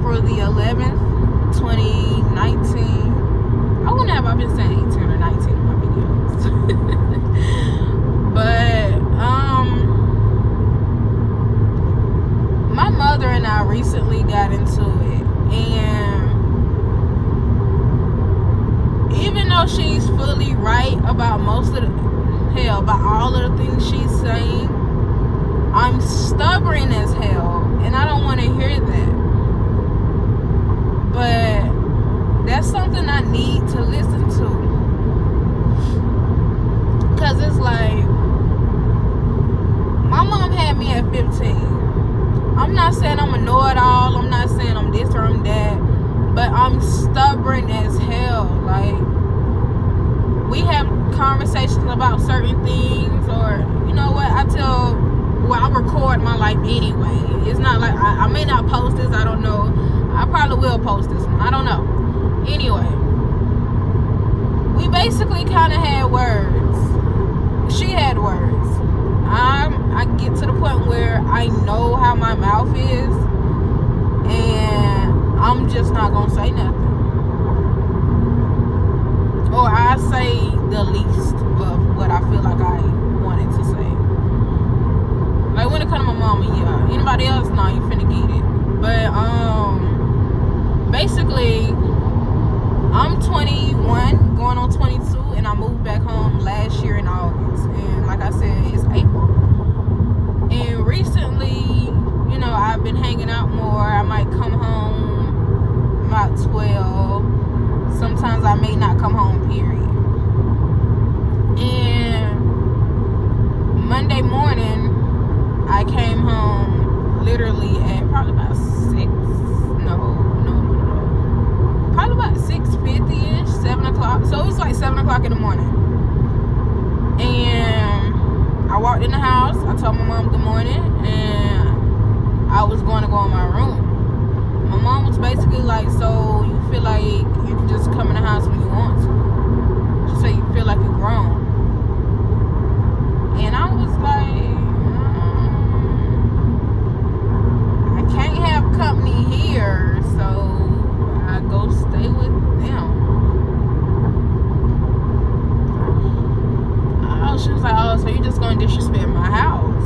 April the 11th, 2019. I wouldn't have I been saying 18 or 19 in my videos. But, my mother and I recently got into it. And even though she's fully right about about all of the things she's saying, I'm stubborn as hell, and I don't want to hear that. But that's something I need to listen to. Cause it's like, my mom had me at 15. I'm not saying I'm a know-it-all. I'm not saying I'm this or I'm that. But I'm stubborn as hell. Like, we have conversations about certain things, or you know what, I record my life anyway. It's not like I may not post this, I don't know. I probably will post this one, I don't know. Anyway, we basically kind of had words. She had words. I get to the point where I know how my mouth is, and I'm just not gonna say nothing. Or I say the least of what I feel like I wanted to say. Like when it comes to my mama, yeah. Anybody else, nah, you finna get it. But basically, I'm 21, going on 22, and I moved back home last year in August. And like I said, it's April. And recently, you know, I've been hanging out more. I might come home about 12. Sometimes I may not come home, period. And Monday morning, I came home literally at probably about 6:50-ish, 7 o'clock. So it was like 7 o'clock in the morning. And I walked in the house. I told my mom good morning, and I was going to go in my room. My mom was basically like, so you feel like you can just come in the house when you want to? She said you feel like you're grown. And I was like, I can't have company here, so I go stay with them. Oh, she was like, oh, so you just gonna disrespect my house?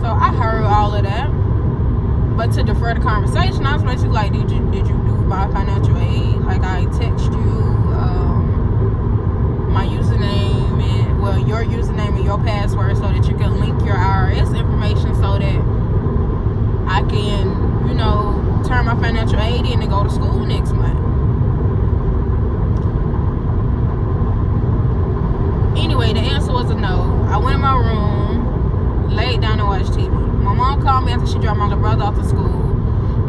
So I heard all of that. But to defer the conversation, I was basically like, did you do my financial aid? Like, I text you my username and, well, your username and your password so that you can link your IRS information so that I can, you know, turn my financial aid in and go to school next month. Anyway, the answer was a no. I went in my room, laid down and watched TV. My mom called me after she dropped my little brother off to school,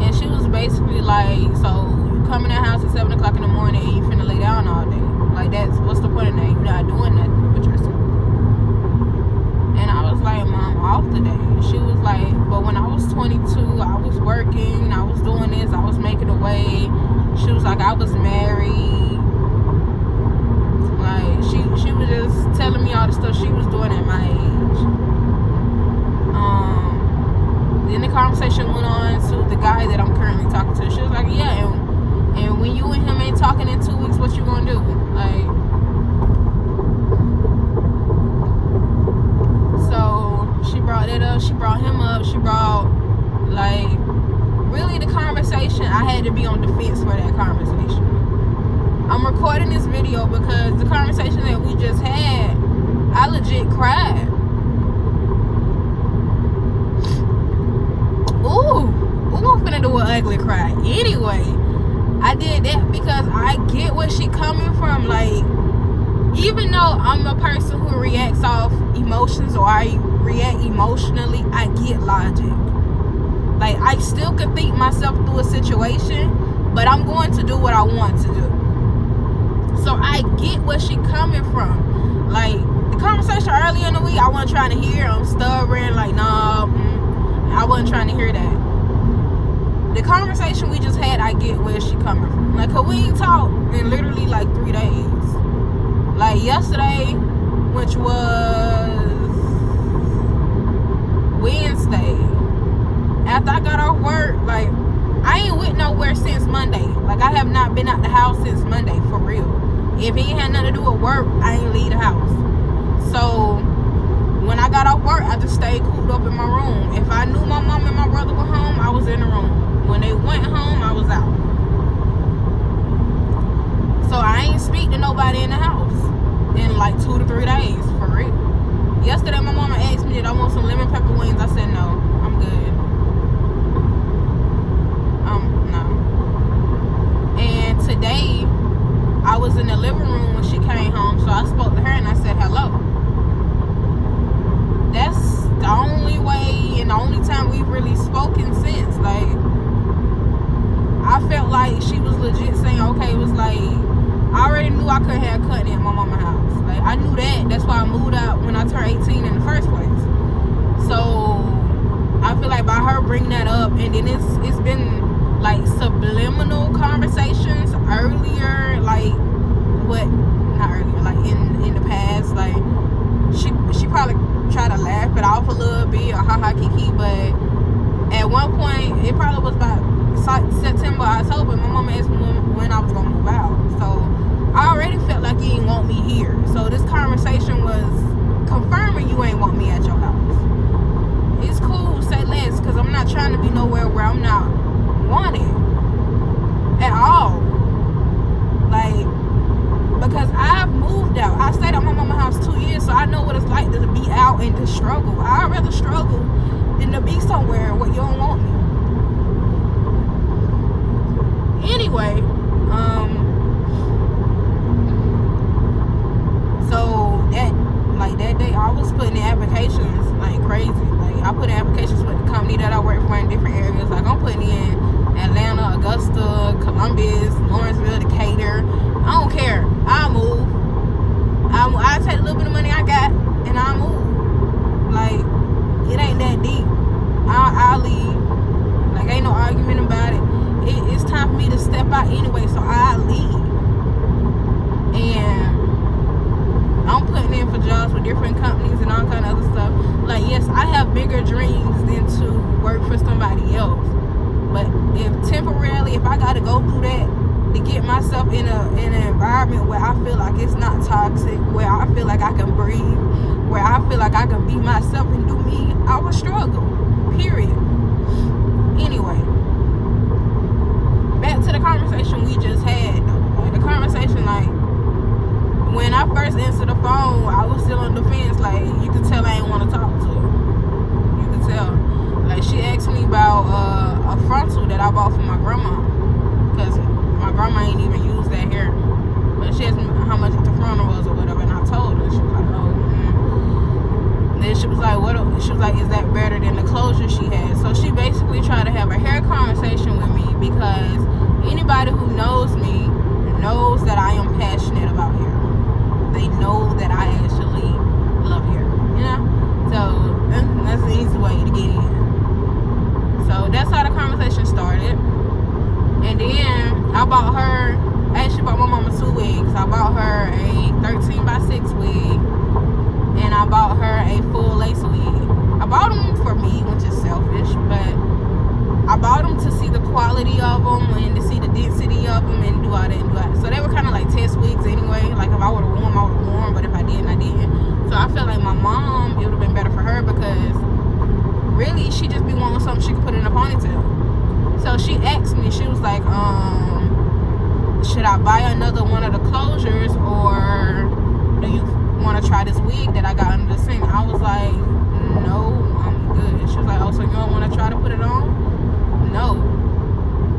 and she was basically like, so you come in the house at 7 o'clock in the morning and you finna lay down all day? Like, what's the point of that? You're not doing nothing with yourself. And I was like, Mom, off today. She was like, but when I was 22, I was working, I was doing this, I was making a way. She was like, I was married. Like, she was just telling me all the stuff she was doing at my age. Then the conversation went on to the guy that I'm currently talking to. She was like, yeah, and when you and him ain't talking in 2 weeks, what you gonna do? Like, so she brought it up, she brought him up, she brought, like, really the conversation, I had to be on defense for that conversation. I'm recording this video because the conversation that we just had, I legit cried. Ooh, I'm finna do an ugly cry. Anyway, I did that because I get where she coming from. Like, even though I'm a person who reacts off emotions, or I react emotionally, I get logic. Like, I still could think myself through a situation, but I'm going to do what I want to do. So I get where she coming from. Like, the conversation earlier in the week, I wasn't trying to hear. I'm stubborn, like, nah, I wasn't trying to hear that. The conversation we just had, I get where she coming from. Like, cause we ain't talked in literally like 3 days. Like, yesterday, which was stayed. After I got off work, like, I ain't went nowhere since Monday. Like, I have not been out the house since Monday, for real. If it ain't had nothing to do with work, I ain't leave the house. So, when I got off work, I just stayed cooped up in my room. If I knew my mom and my brother were home, I was in the room. When they went home, I was out. So, I ain't speak to nobody in the house in like 2 to 3 days, for real. Yesterday, my mama asked me, did I want some lemon pepper wings? I said, no, I'm good. No. And today, I was in the living room when she came home, so I spoke to her and I said hello. That's the only way and the only time we've really spoken since. Like, I felt like she was legit saying, okay, it was like, I already knew I couldn't have cutting in my mama's house. Like, I knew that. That's why I moved out when I turned 18 in the first place. So, I feel like by her bringing that up, and then it's been like subliminal conversations earlier, like, what, not earlier, like in the past, like, she probably tried to laugh it off a little bit, or haha kiki, but at one point, it probably was about September, October, my mama asked me when I was gonna move out. So I already felt like you ain't want me here. So this conversation was confirming you ain't want me at your house. It's cool, say less, because I'm not trying to be nowhere where I'm not wanted at all. Like, because I've moved out. I stayed at my mama's house 2 years, so I know what it's like to be out and to struggle. I'd rather struggle than to be somewhere where you don't want me. Anyway, so that day I was putting in applications like crazy. Like, I put in applications with the company that I work for in different areas. Like, I'm putting in Atlanta, Augusta, Columbus, Lawrenceville, Decatur. I don't care. I'll move. I'll take a little bit of money I got and I'll move. Like, it ain't that deep. I'll leave. Like, ain't no argument about it. It's time for me to step out anyway, so I'll leave. And I'm putting in for jobs with different companies and all kind of other stuff. Like, yes, I have bigger dreams than to work for somebody else. But if I gotta go through that to get myself in an environment where I feel like it's not toxic, where I feel like I can breathe, where I feel like I can be myself and do me, I will struggle. Period. Anyway, back to the conversation we just had, though. Like, the conversation, like, when I first answered the phone, I was still on the fence. Like, you could tell I ain't want to talk to her. You could tell. Like, she asked me about a frontal that I bought for my grandma, because my grandma ain't even used that hair. But she asked me how much the frontal was or whatever, and I told her. She was like, oh, Then she was like, what? She was like, is that better than the closure she had? So she basically tried to have a hair conversation with me, because anybody who knows me knows that I am passionate about hair. They know that I actually love hair, you know? So that's the easy way to get in. So that's how the conversation started. And then I actually bought my mama 2 wigs. I bought her a 13x6 wig, and I bought her a full lace wig. I bought them for me, which is selfish, but I bought them to see the quality of them and to see the density of them and do all that and do that. So they were kind of like test wigs anyway. Like, if I would have worn, I would have worn, but if I didn't, I didn't. So I felt like my mom, it would have been better for her, because really she just be wanting something she could put in a ponytail. So she asked me, she was like, should I buy another one of the closures, or do you want to try this wig that I got under the sink? I was like, no, I'm good. She was like, oh, so you don't want to try to put it on? No.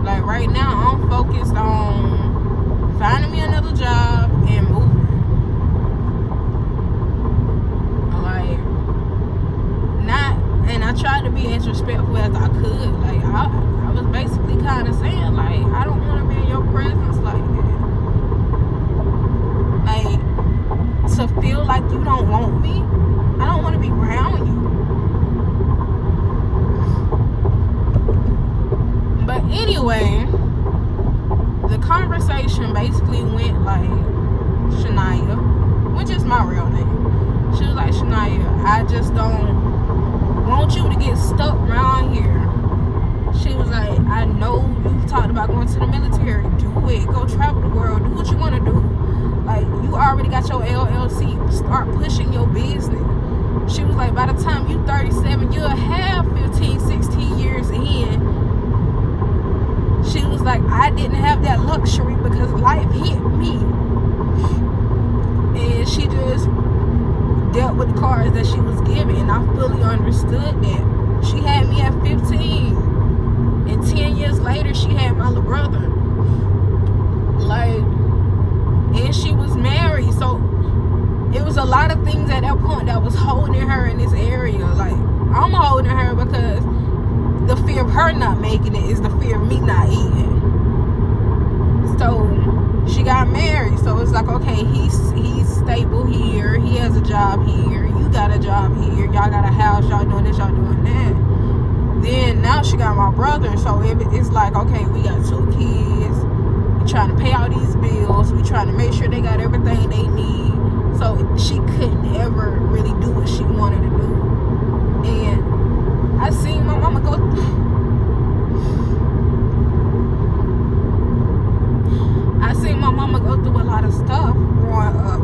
Like, right now I'm focused on finding me another job and moving. Like, and I tried to be as respectful as I could. Like, I was basically kind of saying, like, I don't want to be in your presence like that. Like, to feel like you don't want me, I don't want to be around you. But anyway, the conversation basically went like, Shania, which is my real name. She was like, Shania, I just don't want you to get stuck around here. She was like, I know you've talked about going to the military. Do it. Go travel the world. Do what you want to do. Like, you already got your LLC. Start pushing your business. She was like, by the time you 37, you'll have 15, 16 years in. She was like, I didn't have that luxury because life hit me. And she just dealt with the cards that she was given. And I fully understood that. She had me at 15. And 10 years later, she had my little brother. Like, and she was married. So it was a lot of things at that point that was holding her in this area. Like, I'm holding her because the fear of her not making it is the fear of me not eating. So she got married. So it's like, okay, he's stable here. He has a job here. You got a job here. Y'all got a house. Y'all doing this. Y'all doing that. Then now she got my brother. So it's like, okay, we got 2 kids. We trying to pay all these bills. We trying to make sure they got everything they need. So she couldn't ever really do what she wanted to do. And I seen my mama go through a lot of stuff growing up.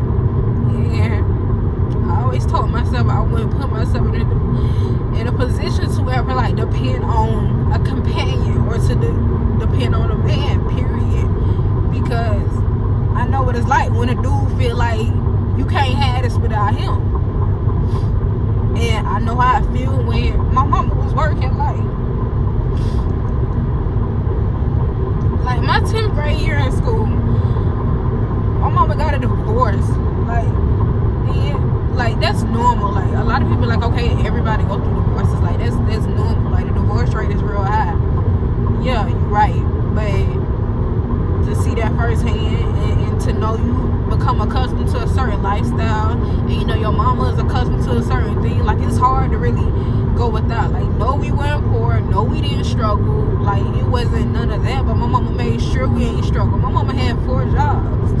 And I always told myself I wouldn't put myself in a position to ever like depend on a companion or to depend on a man, period. Because I know what it's like when a dude feel like you can't have this without him. And I know how I feel when my mama was working like my 10th grade year in school. My mama got a divorce. Like that's normal. Like a lot of people like, okay, everybody go through divorces. Like that's normal. Like the divorce rate is real high. Yeah, you're right. But to see that firsthand and to know you become accustomed to a certain lifestyle, and you know your mama is accustomed to a certain thing, like it's hard to really go without. Like, no, we weren't poor, no, we didn't struggle, like it wasn't none of that, but my mama made sure we ain't struggle. My mama had 4 jobs.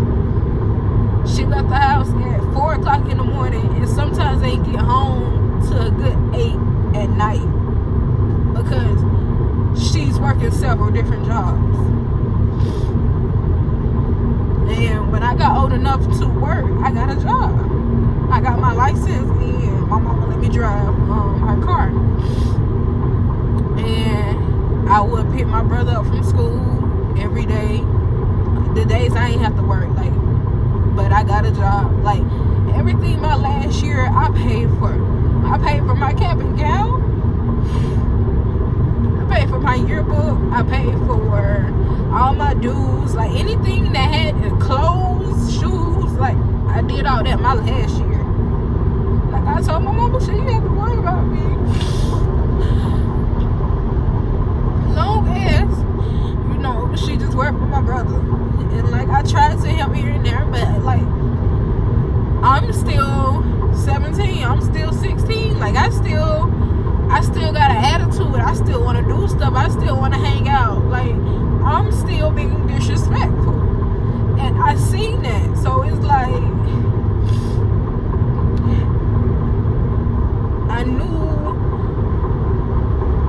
She left the house at 4 o'clock in the morning, and sometimes they get home to a good 8 at night because she's working several different jobs. And when I got old enough to work, I got a job. I got my license, and my mama let me drive her car. And I would pick my brother up from school every day. The days I ain't have to work, like, but I got a job. Like, everything my last year, I paid for. I paid for my cap and gown. I paid for my yearbook. I paid for all my dues, like anything that had clothes, shoes, like I did all that my last year. Like I told my mama, she didn't have to worry about me. Long as, you know, she just worked with my brother. And like I tried to help here and there, but like I'm still 17, I'm still 16, like I still got an attitude. I still want to do stuff. I still want to hang out. Like, I'm still being disrespectful. And I seen that. So it's like, I knew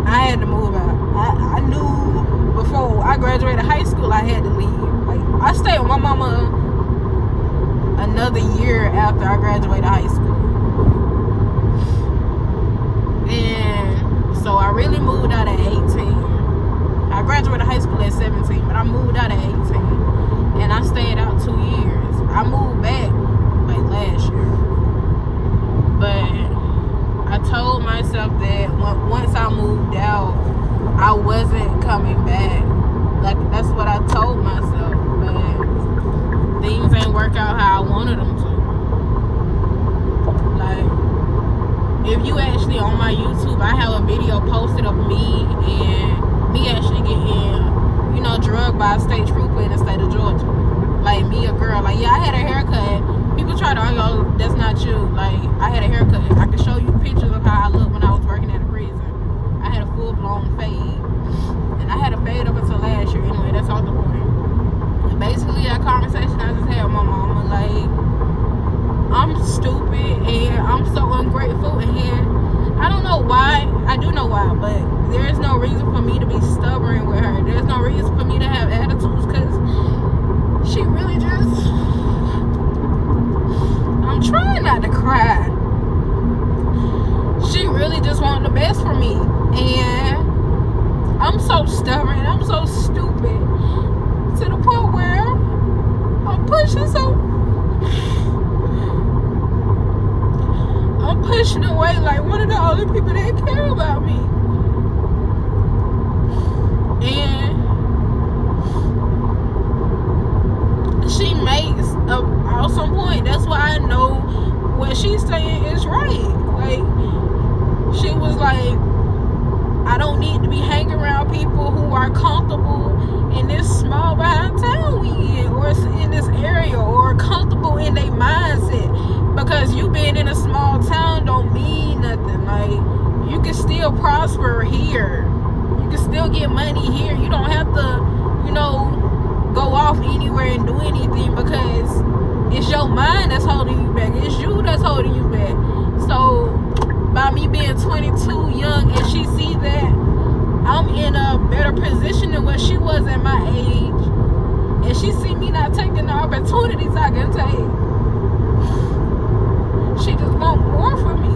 I had to move out. I knew before I graduated high school I had to leave. Like, I stayed with my mama another year after I graduated high school. And so I really moved out at 18. I graduated high school at 17, but I moved out at 18. And I stayed out 2 years. I moved back like last year. But I told myself that once I moved out, I wasn't coming back. Like, that's what I told myself. But things ain't work out how I wanted them to. Like, if you actually on my YouTube, I have a video posted of me actually getting, you know, drugged by a state trooper in the state of Georgia. Like, me, a girl. Like, yeah, I had a haircut. People try to argue, oh, that's not you. Like, I had a haircut. I can show you pictures of how I looked when I was working at a prison. I had a full-blown fade. And I had a fade up until last year. Anyway, that's all the point. And basically, that conversation I just had with my mama, like, I'm stupid and I'm so ungrateful, and I don't know why trying not to cry. She really just wanted the best for me. And I'm so stubborn. I'm so stupid. To the point where I'm pushing away like one of the only people that care about me. And she makes an awesome point. That's why I know what she's saying is right. Like, she was like, I don't need to be hanging around people who are comfortable in this small behind town we in, or in this area, or comfortable in their mindset. Because you being in a small town don't mean nothing. Like, you can still prosper here. You can still get money here. You don't have to, go off anywhere and do anything, because it's your mind that's holding you back. It's you that's holding you back. So by me being 22, young, and she see that I'm in a better position than what she was at my age, and she see me not taking the opportunities I can take, she just want more from me.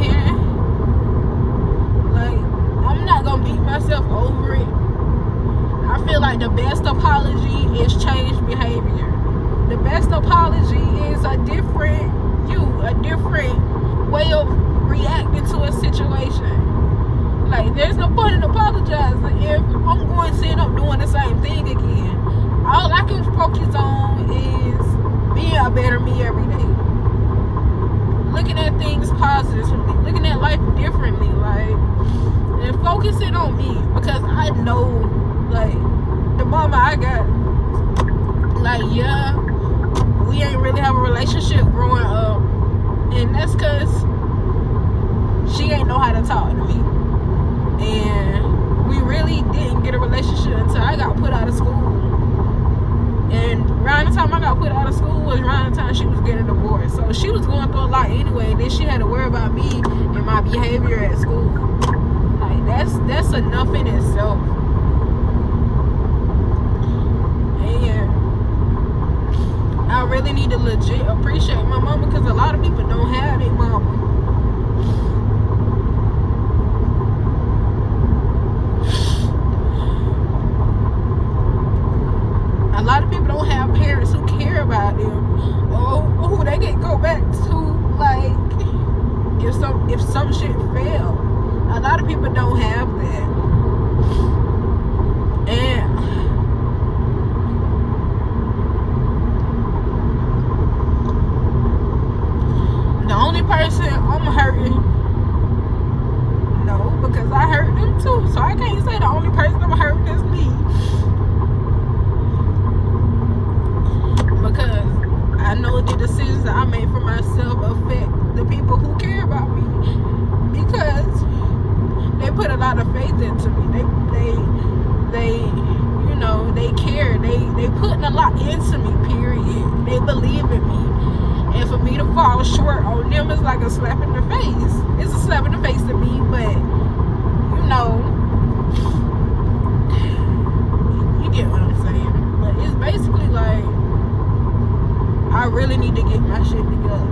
And like, I'm not gonna beat myself over it. I feel like the best apology is changed behavior. The best apology is a different way of reacting to a situation. Like, there's no point in apologizing if I'm going to end up doing the same thing again. All I can focus on is being a better me every day. Looking at things positively, looking at life differently, like, and focusing on me, because I know, like, the mama I got, like, yeah, we ain't really have a relationship growing up, and that's because she ain't know how to talk to me, and we really didn't get a relationship until I got put out of school. And around the time I got put out of school was around the time she was getting divorced. So she was going through a lot anyway, and then she had to worry about me and my behavior at school. Like, that's enough in itself. And I really need to legit appreciate my mama, because a lot of people don't have their mama. A lot of people don't have parents who care about them, or who they can go back to, like, if some shit fail. A lot of people don't have that. And the only person I'm hurting, no, because I hurt them too. So I can't say the only person I'm hurting is me. Because I know the decisions that I made for myself affect the people who care about me, because they put a lot of faith into me. They care. They putting a lot into me, period. They believe in me. And for me to fall short on them is like a slap in the face. It's a slap in the face to me, but you get what I'm saying. But it's basically like, I really need to get my shit together.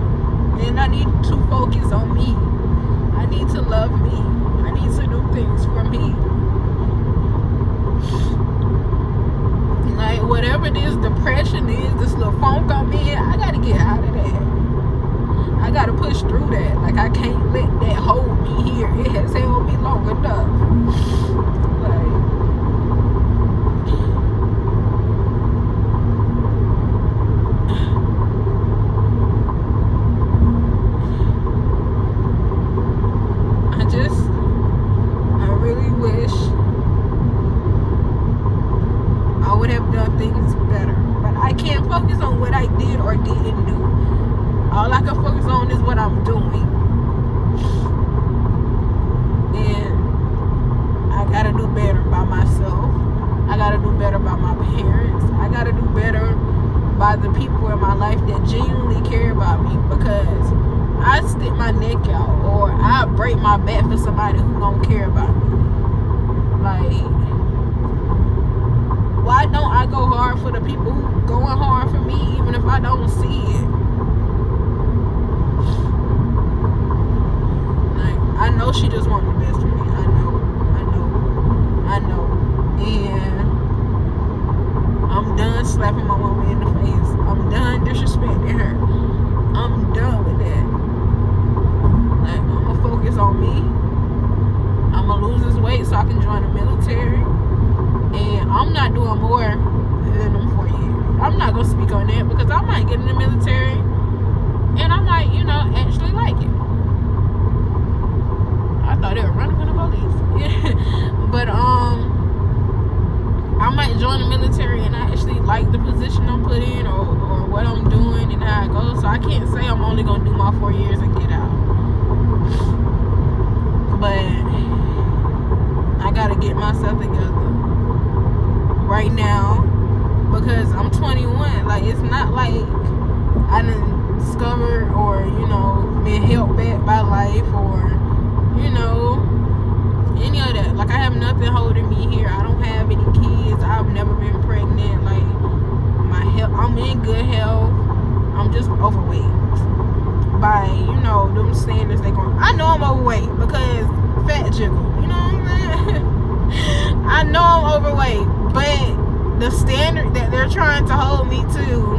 And I need to focus on me. I need to love me. I need to do things for me. Like, whatever this depression is, this little funk I'm in, I gotta get out of that. I gotta push through that. Like, I can't let that hold me here. It has held me long enough. I really wish I would have done things better. But I can't focus on what I did or didn't do. All I can focus on is what I'm doing. And I gotta do better by myself. I gotta do better by my parents. I gotta do better by the people in my life that genuinely care about me, because I stick my neck out, or I break my back for somebody who don't care about me. Like, Why don't I go hard for the people who going hard for me, even if I don't see it? Like, I know she just wanted the best for me. I know. And I'm done slapping my mama in the face. I'm done disrespecting her. I'm done with that. Like, I'm gonna focus on me. I'm gonna lose this weight so I can join the military. And I'm not doing more than them 4 years. I'm not gonna speak on that because I might get in the military and I might, actually like it. I thought they were running from the police. But I might join the military and I actually like the position I'm put in or what I'm doing and how it goes. So I can't say I'm only gonna do my 4 years and get out. But I gotta get myself together right now because I'm 21. Like, it's not like I done discovered or been held back by life or any of that. Like, I have nothing holding me here. I don't have any kids. I've never been pregnant. Like, my health, I'm in good health. I'm just overweight by them standards they going. I know I'm overweight because fat jiggle. You know what I'm saying? I know I'm overweight, but the standard that they're trying to hold me to,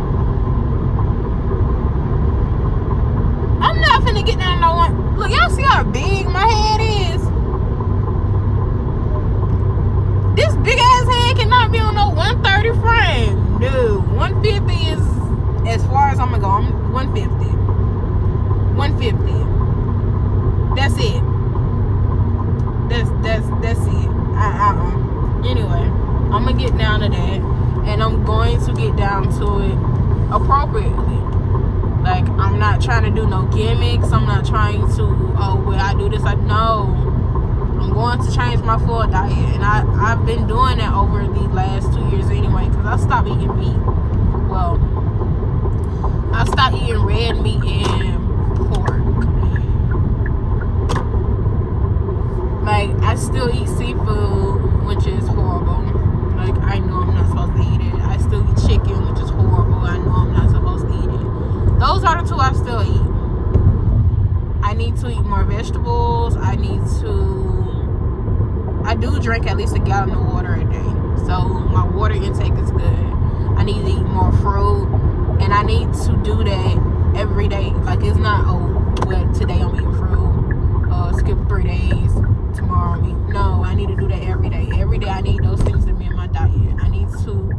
I'm not finna get down to no one. Look, y'all see how big my head is? This big ass head cannot be on no 130 frame. No, 150 is as far as I'm gonna go. I'm 150. 150. That's it. That's it. Anyway, I'm gonna get down to that, and I'm going to get down to it appropriately. Like, I'm not trying to do no gimmicks. I'm not trying to, I do this. No. I'm going to change my full diet. And I've been doing that over the last 2 years anyway. Because I stopped eating meat. Well, I stopped eating red meat and pork. Like, I still eat seafood, which is horrible. Like, I know I'm not supposed to eat it. I still eat chicken, which is horrible. I know I'm not supposed to eat it. Those are the two I still eat. I need to eat more vegetables. I do drink at least a gallon of water a day. So my water intake is good. I need to eat more fruit. And I need to do that every day. Like, it's not, today I'm eating fruit. Skip 3 days. Tomorrow I'm eating. No, I need to do that every day. Every day I need those things to be in my diet. I need to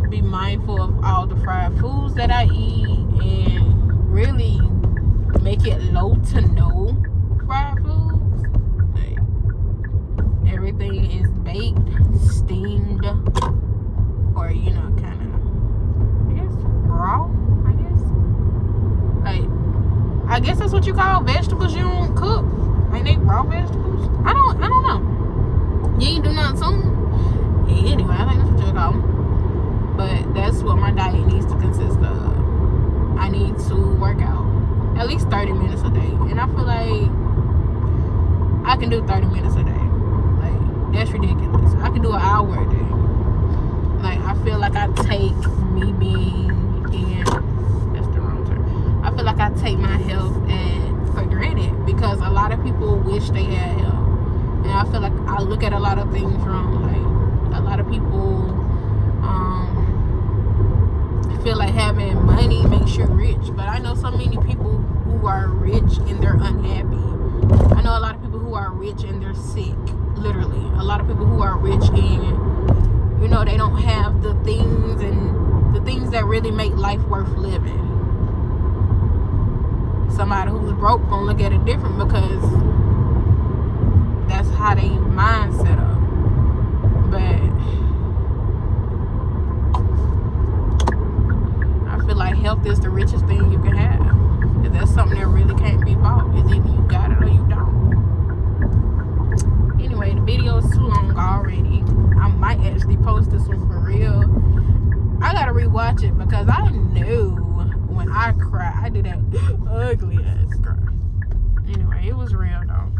be mindful of all the fried foods that I eat and really make it low to no fried foods. Like, everything is baked, steamed, or kind of, I guess, raw. I guess that's what you call vegetables you don't cook. Like, they raw vegetables. I don't know. You ain't do nothing soon. Anyway, I think that's what you call them. But that's what my diet needs to consist of. I need to work out at least 30 minutes a day. And I feel like I can do 30 minutes a day. Like, that's ridiculous. I can do an hour a day. Like, I feel like I take me being in, that's the wrong term. I feel like I take my health for granted because a lot of people wish they had health. And I feel like I look at a lot of things wrong. Like, a lot of people feel like having money makes you rich, but I know so many people who are rich and they're unhappy. I know a lot of people who are rich and they're sick, literally. A lot of people who are rich and they don't have the things that really make life worth living. Somebody who's broke gonna look at it different because that's how they mind set up. But like, health is the richest thing you can have. If that's something that really can't be bought, it's either you got it or you don't. Anyway, the video is too long already. I might actually post this one for real. I gotta rewatch it because I knew when I cry, I did that ugly ass cry. Anyway, it was real though.